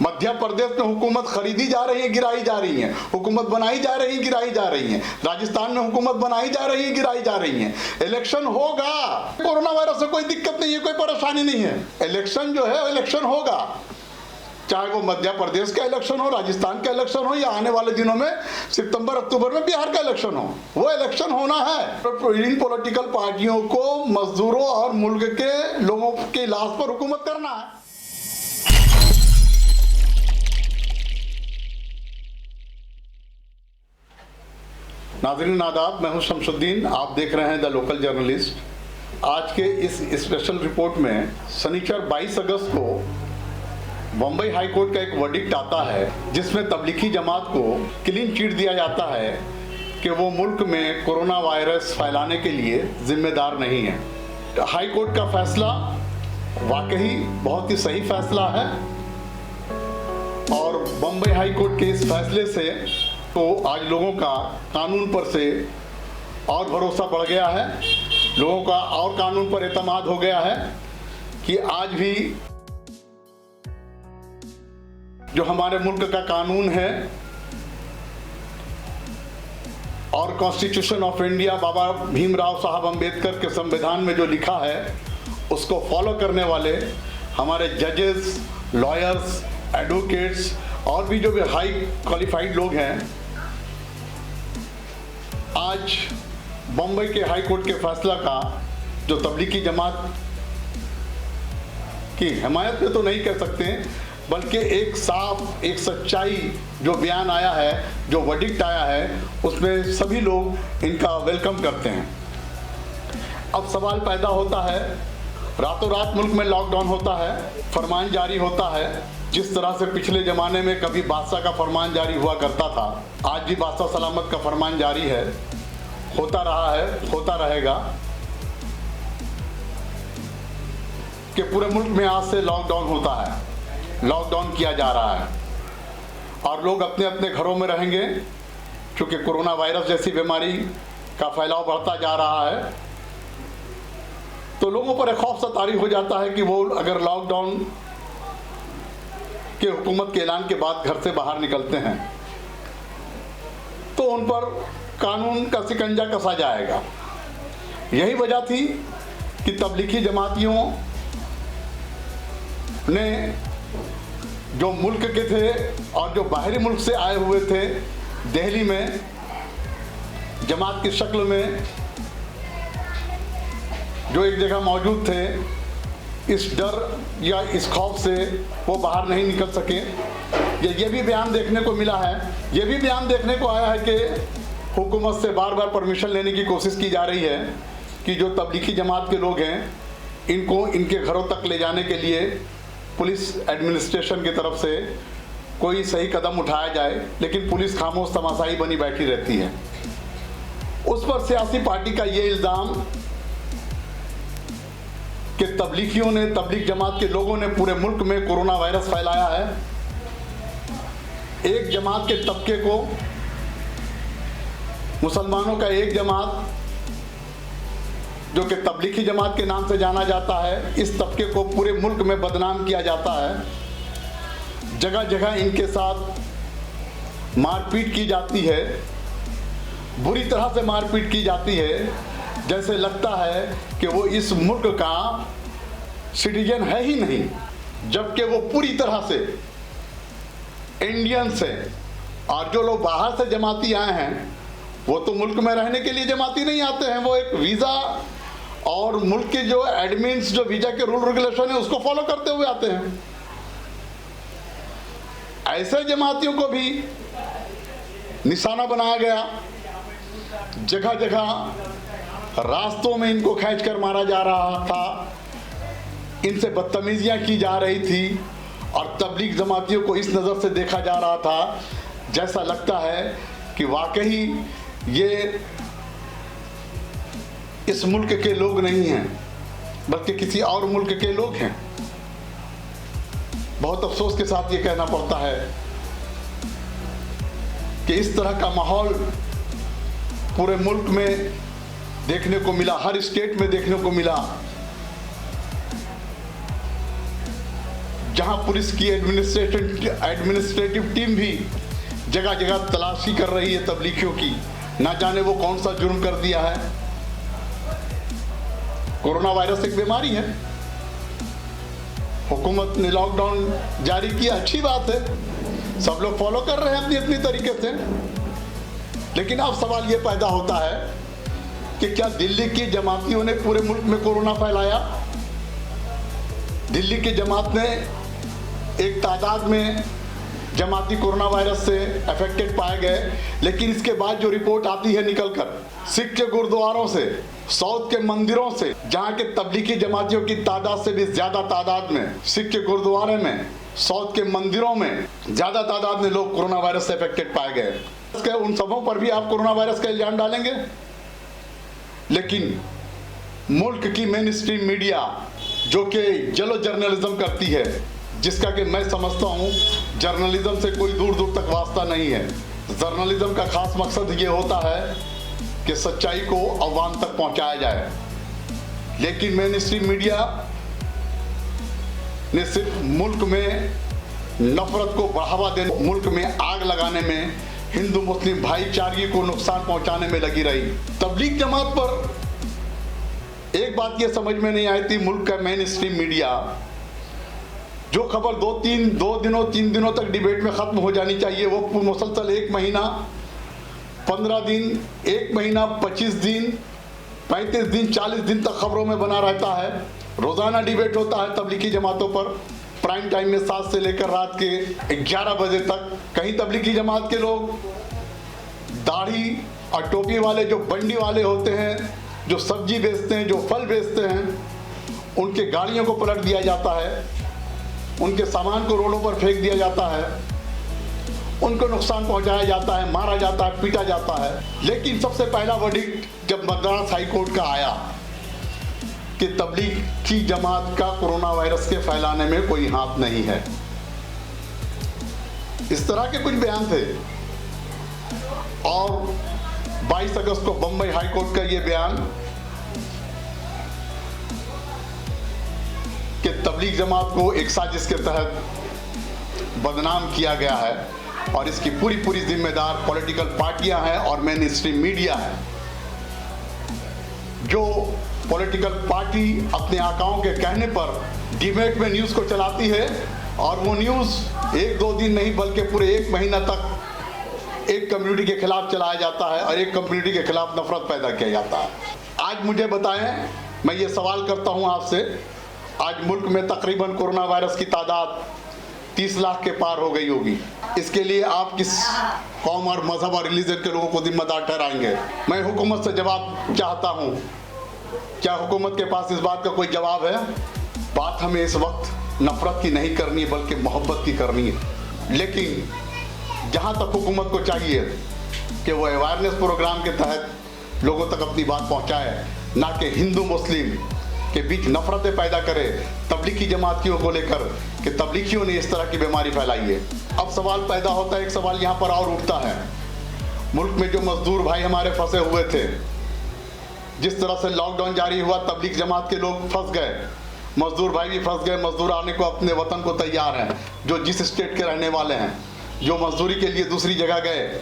मध्य प्रदेश में हुकूमत खरीदी जा रही है, गिराई जा रही है, हुकूमत बनाई जा रही है, गिराई जा रही है। राजस्थान में हुकूमत बनाई जा रही है, गिराई जा रही है। इलेक्शन होगा, कोरोना वायरस से कोई दिक्कत नहीं है, कोई परेशानी नहीं है। इलेक्शन जो है इलेक्शन होगा, चाहे वो मध्य प्रदेश का इलेक्शन हो, राजस्थान का इलेक्शन हो, या आने वाले दिनों में सितंबर अक्टूबर में बिहार का इलेक्शन हो, वो इलेक्शन होना है। इन पॉलिटिकल पार्टियों को मजदूरों और मुल्क के लोगों के इलाज पर हुकूमत करना है। नाज़रीन आदाब, मैं हूं शमशुद्दीन, आप देख रहे हैं द लोकल जर्नलिस्ट। आज के इस स्पेशल रिपोर्ट में शनिचर 22 अगस्त को बम्बई हाई कोर्ट का एक वर्डिक्ट आता है जिसमें तबलीगी जमात को क्लीन चिट दिया जाता है कि वो मुल्क में कोरोना वायरस फैलाने के लिए जिम्मेदार नहीं है। हाई कोर्ट का फैसला वाकई बहुत ही सही फैसला है और बम्बई हाई कोर्ट के इस फैसले से तो आज लोगों का कानून पर से और भरोसा बढ़ गया है, लोगों का और कानून पर एतमाद हो गया है कि आज भी जो हमारे मुल्क का कानून है और कॉन्स्टिट्यूशन ऑफ इंडिया बाबा भीमराव साहब अंबेडकर के संविधान में जो लिखा है उसको फॉलो करने वाले हमारे जजेस, लॉयर्स, एडवोकेट्स और भी जो भी हाई क्वालिफाइड लोग हैं, आज बम्बई के हाई कोर्ट के फैसला का जो तबलीगी जमात की हिमायत में तो नहीं कह सकते, बल्कि एक साफ, एक सच्चाई जो बयान आया है, जो वर्डिक्ट आया है, उसमें सभी लोग इनका वेलकम करते हैं। अब सवाल पैदा होता है, रातों रात मुल्क में लॉकडाउन होता है, फरमान जारी होता है, जिस तरह से पिछले ज़माने में कभी बादशाह का फरमान जारी हुआ करता था, आज भी बादशाह सलामत का फरमान जारी है, होता रहा है, होता रहेगा कि पूरे मुल्क में आज से लॉकडाउन होता है, लॉकडाउन किया जा रहा है और लोग अपने अपने घरों में रहेंगे। क्योंकि कोरोना वायरस जैसी बीमारी का फैलाव बढ़ता जा रहा है तो लोगों पर एक खौफ सा तारी हो जाता है कि वो अगर लॉकडाउन के हुकूमत के ऐलान के बाद घर से बाहर निकलते हैं तो उन पर कानून का शिकंजा कसा जाएगा। यही वजह थी कि तबलीगी जमातियों ने जो मुल्क के थे और जो बाहरी मुल्क से आए हुए थे, दिल्ली में जमात की शक्ल में जो एक जगह मौजूद थे, इस डर या इस खौफ से वो बाहर नहीं निकल सके। ये भी बयान देखने को मिला है, ये भी बयान देखने को आया है कि हुकूमत से बार बार परमिशन लेने की कोशिश की जा रही है कि जो तबलीगी जमात के लोग हैं इनको इनके घरों तक ले जाने के लिए पुलिस एडमिनिस्ट्रेशन की तरफ से कोई सही कदम उठाया जाए, लेकिन पुलिस खामोश तमाशाई बनी बैठी रहती है। उस पर सियासी पार्टी का ये इल्ज़ाम कि तबलीगियों ने, तबलीग जमात के लोगों ने पूरे मुल्क में कोरोना वायरस फैलाया है। एक जमात के तबके को, मुसलमानों का एक जमात जो कि तबलीगी जमात के नाम से जाना जाता है, इस तबके को पूरे मुल्क में बदनाम किया जाता है। जगह जगह इनके साथ मारपीट की जाती है, बुरी तरह से मारपीट की जाती है, जैसे लगता है कि वो इस मुल्क का सिटीजन है ही नहीं, जबकि वो पूरी तरह से इंडियंस है। और जो लोग बाहर से जमाती आए हैं वो तो मुल्क में रहने के लिए जमाती नहीं आते हैं, वो एक वीज़ा और मुल्क के जो एडमिन्स, जो वीज़ा के रूल रेगुलेशन है उसको फॉलो करते हुए आते हैं। ऐसे जमातियों को भी निशाना बनाया गया, जगह जगह रास्तों में इनको खींच कर मारा जा रहा था, इनसे बदतमीजियां की जा रही थी और तबलीग जमातियों को इस नज़र से देखा जा रहा था जैसा लगता है कि वाकई ये इस मुल्क के लोग नहीं हैं बल्कि किसी और मुल्क के लोग हैं। बहुत अफसोस के साथ ये कहना पड़ता है कि इस तरह का माहौल पूरे मुल्क में देखने को मिला, हर स्टेट में देखने को मिला, जहां पुलिस की एडमिनिस्ट्रेटिव टीम भी जगह जगह तलाशी कर रही है तबलीगियों की, ना जाने वो कौन सा जुर्म कर दिया है। कोरोना वायरस एक बीमारी है, हुकूमत ने लॉकडाउन जारी किया, अच्छी बात है, सब लोग फॉलो कर रहे हैं अपनी अपनी तरीके से। लेकिन अब सवाल ये पैदा होता है कि क्या दिल्ली की जमातियों ने पूरे मुल्क में कोरोना फैलाया? दिल्ली की जमात ने एक तादाद में जमाती कोरोना वायरस से अफेक्टेड पाए गए, लेकिन इसके बाद जो रिपोर्ट आती है निकलकर सिख के गुरुद्वारों से, साउथ के मंदिरों से, जहां के तबलीगी जमातियों की तादाद से भी ज्यादा तादाद में सिख के गुरुद्वारे में, साउथ के मंदिरों में ज्यादा तादाद में लोग कोरोना वायरस से अफेक्टेड पाए गए। उन सबों पर भी आप कोरोना वायरस का इल्जाम डालेंगे? लेकिन मुल्क की मेन स्ट्रीम मीडिया जो कि जलो जर्नलिज्म करती है, जिसका कि मैं समझता हूं जर्नलिज्म से कोई दूर दूर तक वास्ता नहीं है। जर्नलिज्म का खास मकसद ये होता है कि सच्चाई को अवाम तक पहुंचाया जाए, लेकिन मेन स्ट्रीम मीडिया ने सिर्फ मुल्क में नफरत को बढ़ावा देने, मुल्क में आग लगाने में, हिंदू मुस्लिम भाईचारे को नुकसान पहुंचाने में लगी रही। तबलीग जमात पर एक बात ये समझ में नहीं आई थी, मुल्क का मेन स्ट्रीम मीडिया जो खबर 3 दिनों तक डिबेट में खत्म हो जानी चाहिए, वो मुसलसल 1 महीना, 15 दिन, 1 महीना, 25 दिन, 35 दिन, 40 दिन तक खबरों में बना रहता है। रोजाना डिबेट होता है तबलीगी जमातों पर, प्राइम टाइम में 7 से लेकर रात के 11 बजे तक। कहीं तबलीगी जमात के लोग दाढ़ी और टोपी वाले जो बंडी वाले होते हैं, जो सब्जी बेचते हैं, जो फल बेचते हैं, उनके गाड़ियों को पलट दिया जाता है, उनके सामान को रोडों पर फेंक दिया जाता है, उनको नुकसान पहुंचाया जाता है, मारा जाता है, पीटा जाता है। लेकिन सबसे पहला वर्डिक्ट जब मद्रास हाई कोर्ट का आया कि तबलीग की जमात का कोरोना वायरस के फैलाने में कोई हाथ नहीं है, इस तरह के कुछ बयान थे। और 22 अगस्त को बम्बई हाई कोर्ट का ये बयान कि तबलीग जमात को एक साजिश के तहत बदनाम किया गया है और इसकी पूरी जिम्मेदार पॉलिटिकल पार्टियां हैं और मेन स्ट्रीम मीडिया है। जो पॉलिटिकल पार्टी अपने आकाओं के कहने पर डिबेट में न्यूज़ को चलाती है और वो न्यूज़ 1-2 दिन नहीं बल्कि पूरे 1 महीना तक एक कम्युनिटी के खिलाफ चलाया जाता है और एक कम्युनिटी के खिलाफ नफरत पैदा किया जाता है। आज मुझे बताएं, मैं ये सवाल करता हूं आपसे, आज मुल्क में तकरीबन कोरोना वायरस की तादाद 30 लाख के पार हो गई होगी। इसके लिए आप किस कौम और मजहब और रिलीजन के लोगों को जिम्मेदार ठहराएंगे? मैं हुकूमत से जवाब चाहता हूं, क्या हुकूमत के पास इस बात का कोई जवाब है? बात हमें इस वक्त नफरत की नहीं करनी बल्कि मोहब्बत की करनी है। लेकिन जहां तक हुकूमत को चाहिए कि वो अवेयरनेस प्रोग्राम के तहत लोगों तक अपनी बात पहुंचाए, ना कि हिंदू मुस्लिम के बीच नफरतें पैदा करे तबलीगी जमातियों को लेकर कि तबलीगियों ने इस तरह की बीमारी फैलाई है। अब सवाल पैदा होता है, एक सवाल यहाँ पर और उठता है, मुल्क में जो मजदूर भाई हमारे फंसे हुए थे, जिस तरह से लॉकडाउन जारी हुआ तबलीग जमात के लोग फंस गए, मजदूर भाई भी फंस गए, मजदूर आने को अपने वतन को तैयार हैं, जो जिस स्टेट के रहने वाले हैं, जो मजदूरी के लिए दूसरी जगह गए,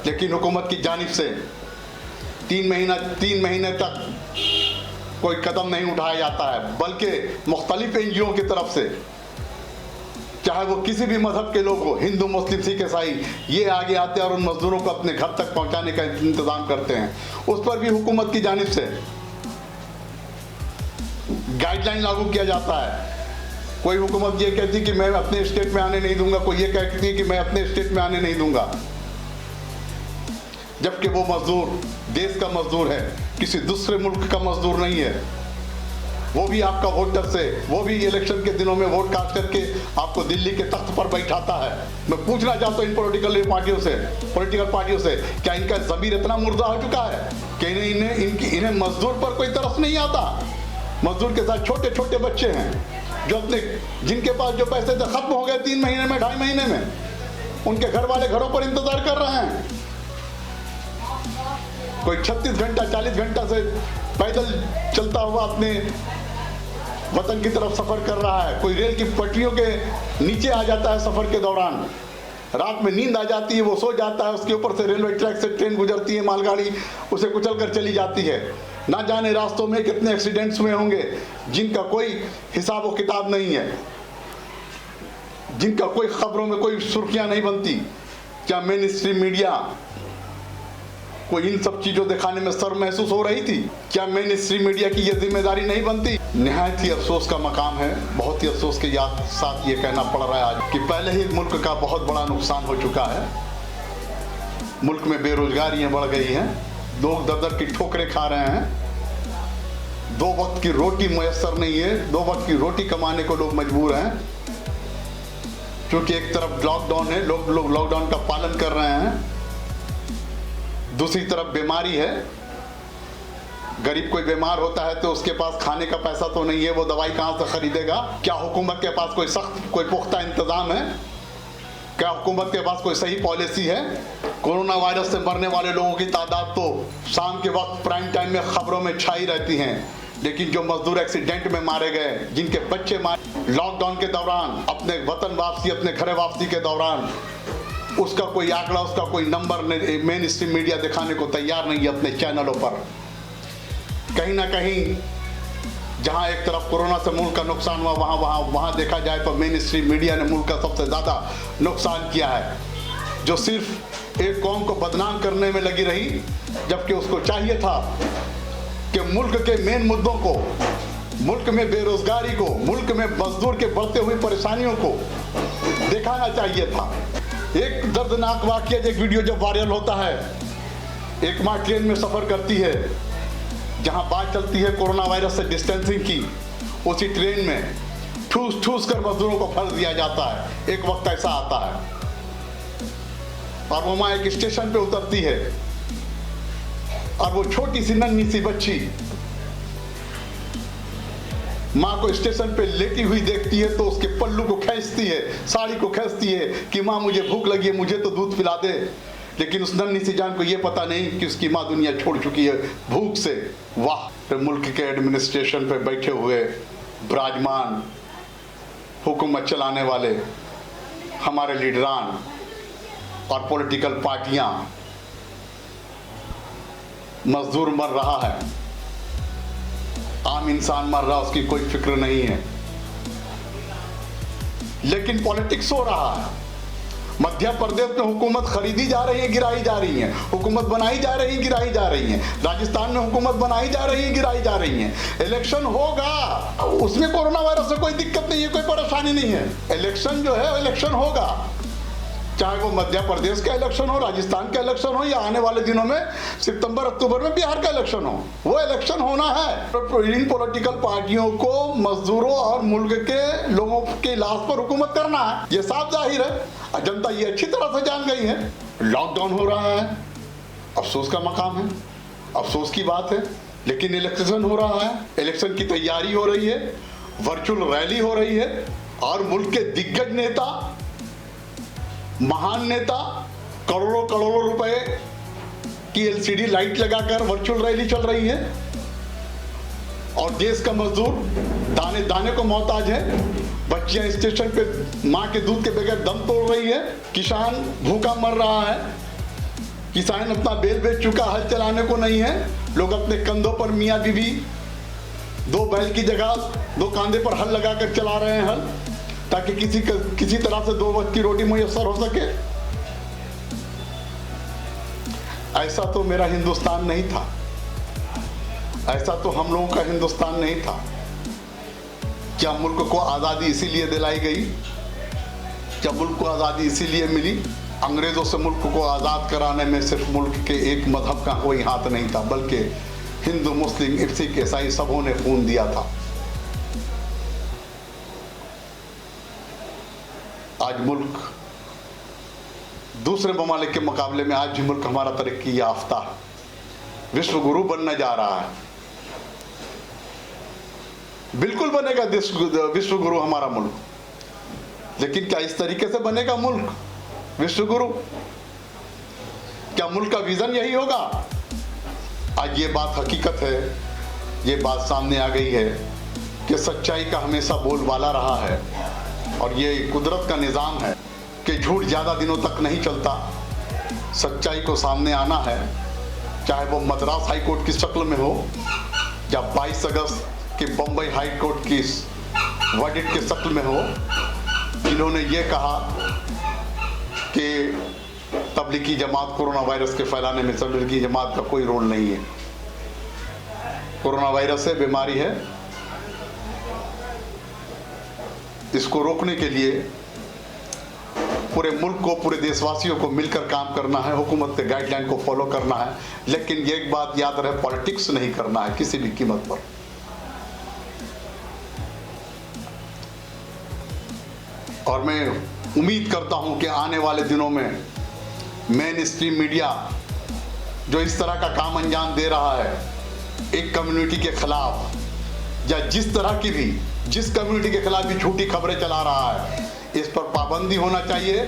लेकिन हुकूमत की जानिब से 3 महीने तक कोई कदम नहीं उठाया जाता है, बल्कि मुख्तलिफ NGO की तरफ से, चाहे वो किसी भी मजहब के लोग हो, हिंदू मुस्लिम सिख ईसाई, ये आगे आते हैं और उन मजदूरों को अपने घर तक पहुंचाने का इंतजाम करते हैं। उस पर भी हुकूमत की जानिब से गाइडलाइन लागू किया जाता है। कोई हुकूमत ये कहती कि मैं अपने स्टेट में आने नहीं दूंगा, कोई ये कहती है कि मैं अपने स्टेट में आने नहीं दूंगा, जबकि वो मजदूर देश का मजदूर है, किसी दूसरे मुल्क का मजदूर नहीं है। वो भी आपका वोटर से, वो भी इलेक्शन के दिनों में वोट कास्ट करके आपको दिल्ली के तख्त पर बैठाता है। मैं पूछना चाहता हूँ इन पॉलिटिकल पार्टियों से, क्या इनका ज़मीर इतना मुर्दा हो चुका है कि इन्हें मजदूर पर कोई तरस नहीं आता? मजदूर के साथ छोटे छोटे बच्चे हैं जो जिनके पास जो पैसे थे खत्म हो गए 3 महीने में, 2.5 महीने में, उनके घर वाले घरों पर इंतजार कर रहे हैं। कोई 36 घंटा 40 घंटा से पैदल चलता हुआ अपने वतन की तरफ सफ़र कर रहा है, कोई रेल की पटरियों के नीचे आ जाता है सफ़र के दौरान, रात में नींद आ जाती है, वो सो जाता है, उसके ऊपर से रेलवे ट्रैक से ट्रेन गुजरती है, मालगाड़ी उसे कुचल कर चली जाती है। ना जाने रास्तों में कितने एक्सीडेंट्स हुए होंगे जिनका कोई हिसाब व किताब नहीं है, जिनका कोई खबरों में कोई सुर्खियां नहीं बनती। क्या मेन स्ट्रीम मीडिया को इन सब चीज़ों दिखाने में शर्म महसूस हो रही थी? क्या मेन स्ट्रीम मीडिया की यह जिम्मेदारी नहीं बनती? निहायत ही अफसोस का मकाम है, बहुत ही अफसोस के साथ ये कहना पड़ रहा है आज कि पहले ही मुल्क का बहुत बड़ा नुकसान हो चुका है। मुल्क में बेरोजगारियाँ बढ़ गई हैं, लोग दर दर की ठोकरें खा रहे हैं, 2 वक्त की रोटी मुयस्सर नहीं है, 2 वक्त की रोटी कमाने को लोग मजबूर हैं, क्योंकि एक तरफ लॉकडाउन है, लोग लॉकडाउन का पालन कर रहे हैं, दूसरी तरफ बीमारी है। गरीब कोई बीमार होता है तो उसके पास खाने का पैसा तो नहीं है, वो दवाई कहाँ से खरीदेगा? क्या हुकूमत के पास कोई पुख्ता इंतजाम है? क्या हुकूमत के पास कोई सही पॉलिसी है? कोरोना वायरस से मरने वाले लोगों की तादाद तो शाम के वक्त प्राइम टाइम में खबरों में छाई रहती हैं, लेकिन जो मजदूर एक्सीडेंट में मारे गए, जिनके बच्चे मारे लॉकडाउन के दौरान, अपने वतन वापसी, अपने घर वापसी के दौरान, उसका कोई आंकड़ा, उसका कोई नंबर मेन स्ट्रीम मीडिया दिखाने को तैयार नहीं है अपने चैनलों पर। कहीं ना कहीं जहां एक तरफ कोरोना से मुल्क का नुकसान हुआ, वहां देखा जाए तो मेन स्ट्रीम मीडिया ने मुल्क का सबसे ज़्यादा नुकसान किया है, जो सिर्फ एक कौम को बदनाम करने में लगी रही, जबकि उसको चाहिए था कि मुल्क के मेन मुद्दों को, मुल्क में बेरोजगारी को, मुल्क में मजदूर के बढ़ते हुई परेशानियों को दिखाना चाहिए था। एक दर्दनाक वाकया, एक वीडियो जब वायरल होता है, एक माँ ट्रेन में सफ़र करती है, जहाँ बात चलती है कोरोना वायरस से डिस्टेंसिंग की, उसी ट्रेन में ठूस ठूस कर मजदूरों को फंस दिया जाता है। एक वक्त ऐसा आता है और वो माँ एक स्टेशन पे उतरती है और वो छोटी सी नन्ही सी बच्ची माँ को स्टेशन पे लेटी हुई देखती है तो उसके पल्लू को खींचती है, साड़ी को खींचती है कि माँ मुझे भूख लगी है, मुझे तो दूध पिला दे। लेकिन उस नन्ही सी जान को ये पता नहीं कि उसकी माँ दुनिया छोड़ चुकी है भूख से। वाह, तो मुल्क के एडमिनिस्ट्रेशन पे बैठे हुए विराजमान हुकूमत चलाने वाले हमारे लीडरान और पॉलिटिकल पार्टियां, मजदूर मर रहा है, आम इंसान मर रहा, उसकी कोई फिक्र नहीं है, लेकिन पॉलिटिक्स हो रहा है। मध्य प्रदेश में हुकूमत खरीदी जा रही है, गिराई जा रही है, हुकूमत बनाई जा रही है, गिराई जा रही है, राजस्थान में हुकूमत बनाई जा रही है, गिराई जा रही है। इलेक्शन होगा, उसमें कोरोना वायरस से कोई दिक्कत नहीं है, कोई परेशानी नहीं है। इलेक्शन जो है इलेक्शन होगा, चाहे वो मध्य प्रदेश का इलेक्शन हो, राजस्थान का इलेक्शन हो, या आने वाले दिनों में सितंबर अक्टूबर में बिहार का इलेक्शन हो, वो इलेक्शन होना है। तो इन पॉलिटिकल पार्टियों को मजदूरों और मुल्क के लोगों के इलाज पर हुकूमत करना है, ये साफ जाहिर है। जनता ये अच्छी तरह से जान गई है। लॉकडाउन हो रहा है, अफसोस का मकाम है, अफसोस की बात है, लेकिन इलेक्शन हो रहा है, इलेक्शन की तैयारी हो रही है, वर्चुअल रैली हो रही है और मुल्क के दिग्गज नेता, महान नेता करोड़ों करोड़ों रुपए की एलसीडी लाइट लगाकर वर्चुअल रैली चल रही है और देश का मजदूर दाने दाने को मोहताज है। बच्चियां स्टेशन पे मां के दूध के बगैर दम तोड़ रही है, किसान भूखा मर रहा है, किसान अपना बेल बेच चुका, हल चलाने को नहीं है। लोग अपने कंधों पर मियाँ बीवी 2 बैल की जगह 2 कांधे पर हल लगाकर चला रहे हैं हल, ताकि किसी तरह से 2 वक्त की रोटी मुयस्सर हो सके। ऐसा तो मेरा हिंदुस्तान नहीं था, ऐसा तो हम लोगों का हिंदुस्तान नहीं था। क्या मुल्क को आज़ादी इसीलिए दिलाई गई? क्या मुल्क को आज़ादी इसीलिए मिली? अंग्रेज़ों से मुल्क को आज़ाद कराने में सिर्फ मुल्क के एक मजहब का कोई हाथ नहीं था, बल्कि हिंदू, मुस्लिम, सिख, ईसाई सबों ने खून दिया था। आज मुल्क दूसरे ममालिक के मुकाबले में आज भी मुल्क हमारा तरक्की याफ्ता है, विश्व गुरु बनने जा रहा है। बिल्कुल बनेगा विश्व गुरु हमारा मुल्क, लेकिन क्या इस तरीके से बनेगा मुल्क विश्व गुरु? क्या मुल्क का विजन यही होगा? आज ये बात हकीकत है, ये बात सामने आ गई है कि सच्चाई का हमेशा बोलबाला रहा है और ये कुदरत का निज़ाम है कि झूठ ज़्यादा दिनों तक नहीं चलता। सच्चाई को सामने आना है, चाहे वो मद्रास हाई कोर्ट की शक्ल में हो या 22 अगस्त के बम्बई हाई कोर्ट की वर्डिक्ट की शक्ल में हो, जिन्होंने ये कहा कि तबलीगी जमात कोरोना वायरस के फैलाने में तबलीगी जमात का कोई रोल नहीं है। कोरोना वायरस है, बीमारी है, इसको रोकने के लिए पूरे मुल्क को, पूरे देशवासियों को मिलकर काम करना है, हुकूमत के गाइडलाइन को फॉलो करना है। लेकिन ये एक बात याद रहे, पॉलिटिक्स नहीं करना है किसी भी कीमत पर। और मैं उम्मीद करता हूं कि आने वाले दिनों में मेन स्ट्रीम मीडिया जो इस तरह का काम अंजाम दे रहा है एक कम्युनिटी के खिलाफ, या जिस कम्युनिटी के खिलाफ भी झूठी खबरें चला रहा है, इस पर पाबंदी होना चाहिए।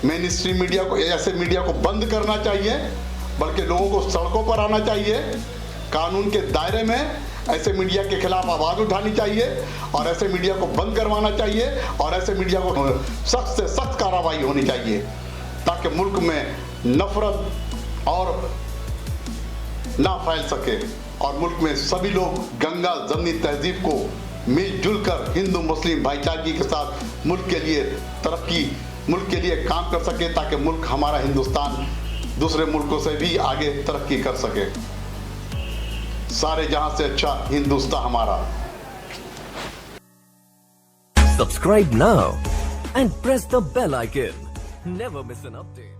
मेन स्ट्रीम मीडिया को, ऐसे मीडिया को बंद करना चाहिए, बल्कि लोगों को सड़कों पर आना चाहिए, कानून के दायरे में ऐसे मीडिया के खिलाफ आवाज़ उठानी चाहिए और ऐसे मीडिया को बंद करवाना चाहिए और ऐसे मीडिया को सख्त से सख्त कार्रवाई होनी चाहिए, ताकि मुल्क में नफरत और ना फैल सके और मुल्क में सभी लोग गंगा जमनी तहजीब को मिलजुल कर हिंदू मुस्लिम भाईचारगी के साथ मुल्क के लिए तरक्की, मुल्क के लिए काम कर सके, ताकि मुल्क हमारा हिंदुस्तान दूसरे मुल्कों से भी आगे तरक्की कर सके। सारे जहां से अच्छा हिंदुस्तान हमारा। Subscribe now and press the bell icon. Never miss an update.